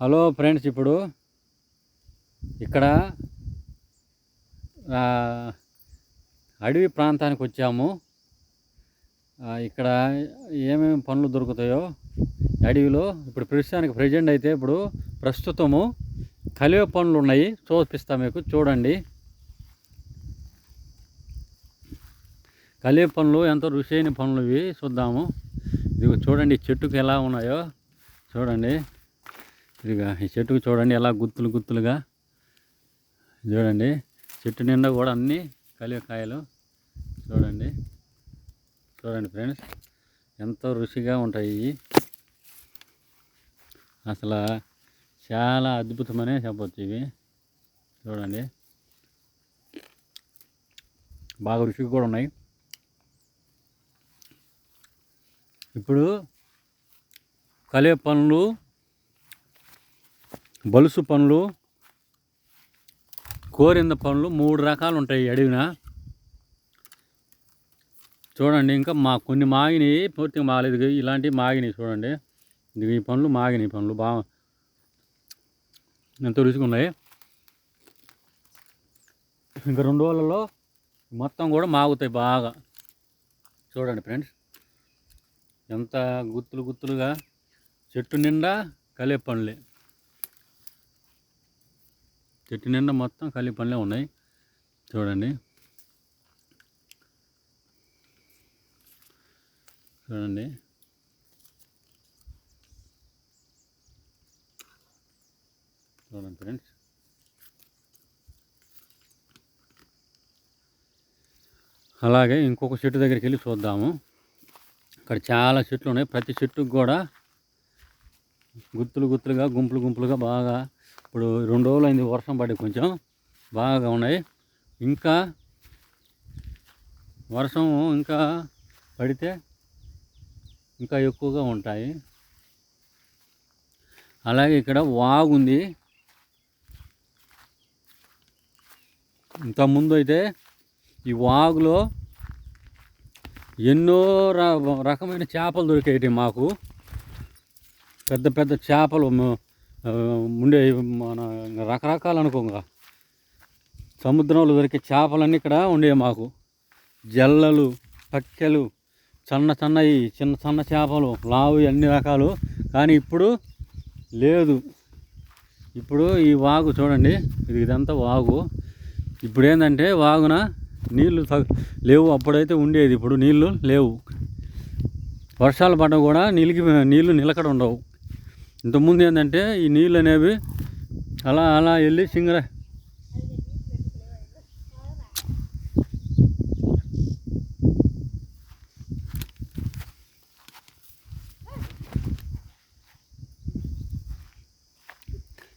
Hello friends, ఇప్పుడు ఇక్కడ అడవి ప్రాంతానికి వచ్చాము. ఇక్కడ ఏమేమి పనులు దొరుకుతాయో అడవిలో ఇప్పుడు ప్రజెంట్ అయితే ఇప్పుడు ప్రస్తుతము కలివ పనులు ఉన్నాయి. చూపిస్తా మీకు, చూడండి. కలివ పనులు ఎంతో రుచైన పనులు ఇవి, చూద్దాము. ఇది చూడండి, చెట్టుకు ఎలా ఉన్నాయో చూడండి. ఇదిగా ఈ చెట్టుకు చూడండి ఎలా గుత్తులుగా చూడండి. చెట్టు నిండా కూడా అన్నీ కలివకాయలు చూడండి ఫ్రెండ్స్, ఎంతో రుచిగా ఉంటాయి. అసలు చాలా అద్భుతమనే చెప్పవచ్చు. ఇవి చూడండి, బాగా రుచిగా కూడా ఉన్నాయి. ఇప్పుడు కలివ పనులు, బలుసు పనులు, కోరింద పనులు 3 రకాలు ఉంటాయి అడవిన. చూడండి, ఇంకా కొన్ని మాగినాయి, పూర్తిగా మాగలేదు. ఇలాంటివి మాగినాయి చూడండి. ఈ పనులు మాగినాయి, పనులు బాగా ఎంతో రుచిగా ఉన్నాయి. ఇంకా 2 రోజులలో మొత్తం కూడా మాగుతాయి బాగా. చూడండి ఫ్రెండ్స్, ఎంత గుత్తులుగా చెట్టు నిండా కలివ పనులే. చెట్టు నిండా మొత్తం కలివ పనులే ఉన్నాయి. చూడండి ఫ్రెండ్స్. అలాగే ఇంకొక చెట్టు దగ్గరికి వెళ్ళి చూద్దాము. అక్కడ చాలా చెట్లు ఉన్నాయి. ప్రతి చెట్టుకు కూడా గుత్తులుగా గుంపులుగా బాగా, ఇప్పుడు 2 రోజులు అయింది వర్షం పడి, కొంచెం బాగా ఉన్నాయి. ఇంకా వర్షం ఇంకా పడితే ఇంకా ఎక్కువగా ఉంటాయి. అలాగే ఇక్కడ వాగుంది. ఇంతకుముందు అయితే ఈ వాగులో ఎన్నో రకమైన చేపలు దొరికేవి మాకు. పెద్ద చేపలు ఉండే, మన రకరకాలు అనుకోగా సముద్రంలో దొరికే చేపలన్నీ ఇక్కడ ఉండేవి మాకు. జల్లలు, పక్కెలు, చిన్న చేపలు, లావు, అన్ని రకాలు. కానీ ఇప్పుడు లేదు. ఇప్పుడు ఈ వాగు చూడండి, ఇదంతా వాగు. ఇప్పుడు ఏంటంటే వాగున నీళ్ళు లేవు. అప్పుడైతే ఉండేది, ఇప్పుడు నీళ్ళు లేవు. వర్షాలు పడ్డా కూడా నీళ్ళు నిలకడ ఉండవు. ఇంతకుముందు ఏంటంటే ఈ నీళ్ళు అనేవి అలా వెళ్ళి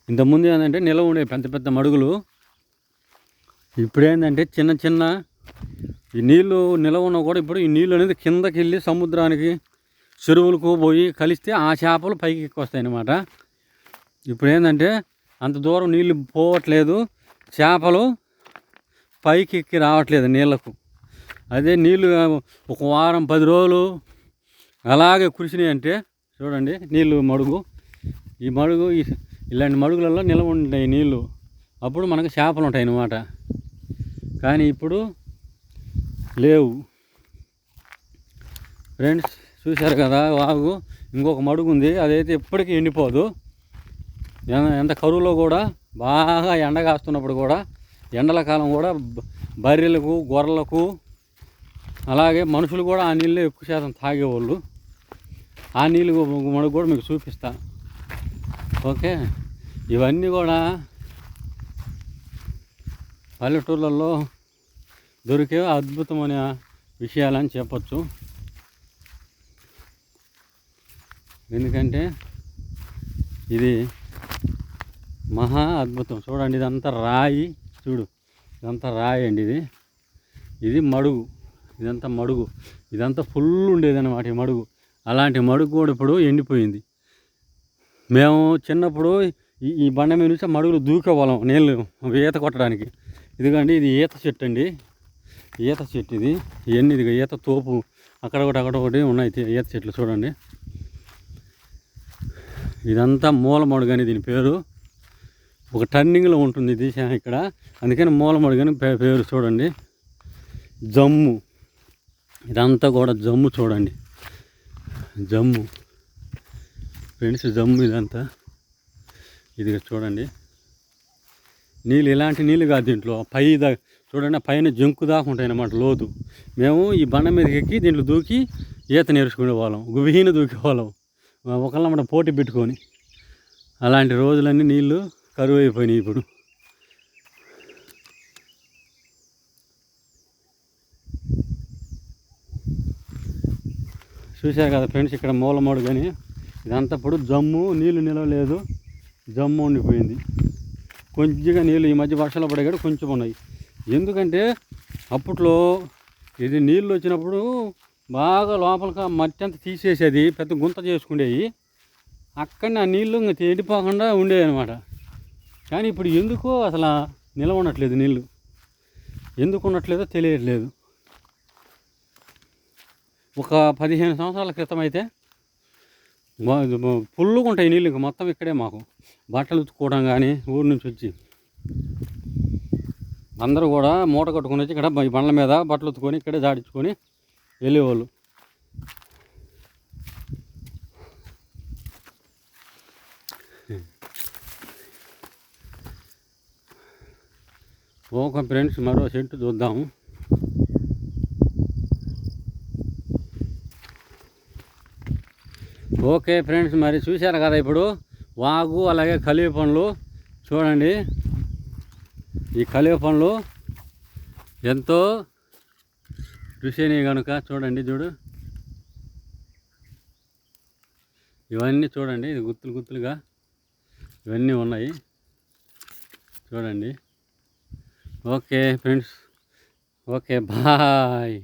ఇంతకుముందు ఏంటంటే నిలవ ఉండే పెద్ద మడుగులు. ఇప్పుడు ఏంటంటే చిన్న ఈ నీళ్ళు నిలవ ఉన్నా కూడా ఇప్పుడు ఈ నీళ్ళు అనేది కిందకి వెళ్ళి సముద్రానికి, చెరువులకు పోయి కలిస్తే ఆ చేపలు పైకి ఎక్కి వస్తాయి అన్నమాట. ఇప్పుడు ఏంటంటే అంత దూరం నీళ్ళు పోవట్లేదు, చేపలు పైకి ఎక్కి రావట్లేదు నీళ్ళకు. అదే నీళ్ళు ఒక వారం 10 రోజులు అలాగే కురిసినాయి అంటే చూడండి, నీళ్ళు మడుగు, ఈ మడుగు ఇలాంటి మడుగులలో నిలవ ఉంటాయి నీళ్ళు. అప్పుడు మనకు చేపలు ఉంటాయి అన్నమాట. కానీ ఇప్పుడు లేవు. ఫ్రెండ్స్, చూశారు కదా వాగు. ఇంకొక మడుగు ఉంది, అదైతే ఎప్పటికీ ఎండిపోదు. ఎంత కరువులో కూడా, బాగా ఎండ కాస్తున్నప్పుడు కూడా, ఎండల కాలం కూడా బర్రెలకు, గొర్రెలకు, అలాగే మనుషులు కూడా ఆ నీళ్ళే ఎక్కువ శాతం తాగేవాళ్ళు. ఆ నీళ్ళు మడుగు కూడా మీకు చూపిస్తా. ఓకే, ఇవన్నీ కూడా పల్లెటూళ్ళల్లో దొరికే అద్భుతమైన విషయాలని చెప్పచ్చు. ఎందుకంటే ఇది మహా అద్భుతం. చూడండి, ఇదంతా రాయి. ఇదంతా రాయి అండి. ఇది మడుగు. ఇదంతా ఫుల్ ఉండేది అన్నమాట ఈ మడుగు. అలాంటి మడుగు కూడా ఇప్పుడు ఎండిపోయింది. మేము చిన్నప్పుడు ఈ బండ మీద నుంచి మడుగులు దూకేవాళ్ళం నీళ్ళు ఈత కొట్టడానికి. ఇదిగండి, ఇది ఈత చెట్టు అండి. ఈత చెట్టు ఇది. ఇవన్నీ ఇదిగా ఈత తోపు అక్కడ ఒకటి ఉన్నాయి ఈత చెట్లు. చూడండి, ఇదంతా మూలమడుగు అని దీని పేరు. ఒక టర్నింగ్లో ఉంటుంది ఇది ఇక్కడ, అందుకని మూలమడుగు అని పేరు. చూడండి జమ్ము, ఇదంతా కూడా జమ్ము. చూడండి జమ్ము ఫ్రెండ్స్, జమ్ము ఇదంతా. ఇది చూడండి నీళ్ళు, ఇలాంటి నీళ్ళు కాదు దీంట్లో. చూడండి పైన జంకు దాకా ఉంటాయి అన్నమాట లోతు. మేము ఈ బండ మీదకి ఎక్కి దీంట్లో దూకి ఈత నేర్చుకునే వాళ్ళం, గుబీన దూకే వాళ్ళం ఒకళ్ళ మనం పోటీ పెట్టుకొని. అలాంటి రోజులన్నీ నీళ్ళు కరువు అయిపోయినాయి ఇప్పుడు. చూశారు కదా ఫ్రెండ్స్, ఇక్కడ మూలమడు కానీ ఇదంతా ఇప్పుడు జమ్ము. నీళ్ళు నిలవలేదు, జమ్ము ఉండిపోయింది. కొంచెంగా నీళ్ళు ఈ మధ్య వర్షాలు పడే కూడా కొంచెం ఉన్నాయి. ఎందుకంటే అప్పట్లో ఇది నీళ్ళు వచ్చినప్పుడు బాగా లోపలికి మట్టి అంతా తీసేసేది, పెద్ద గుంత చేసుకునేవి. అక్కడనే ఆ నీళ్ళు ఇంకా ఎండిపోకుండా ఉండేవి అనమాట. కానీ ఇప్పుడు ఎందుకో అసలు నిలవ ఉండట్లేదు నీళ్ళు. ఎందుకు ఉండట్లేదో తెలియట్లేదు. ఒక 15 సంవత్సరాల క్రితం అయితే ఫుల్గా ఉంటాయి నీళ్ళు. ఇంకా మొత్తం ఇక్కడే మాకు బట్టలు ఉతుక్కోవడం కానీ ఊరి నుంచి వచ్చి అందరూ కూడా మూట కట్టుకుని వచ్చి ఇక్కడ బండ్ల మీద బట్టలు ఉతుకొని ఇక్కడే జాడించుకొని వెళ్ళేవాళ్ళు. ఓకే ఫ్రెండ్స్, మరో చెట్టు చూద్దాము. ఓకే ఫ్రెండ్స్, మరి చూశారు కదా ఇప్పుడు వాగు, అలాగే కలియ పండ్లు. చూడండి ఈ కలియ పండ్లు ఎంతో రుచిని కనుక చూడండి. ఇవన్నీ చూడండి, ఇది గుత్తులు గుత్తులుగా ఇవన్నీ ఉన్నాయి చూడండి. Okay friends, okay bye.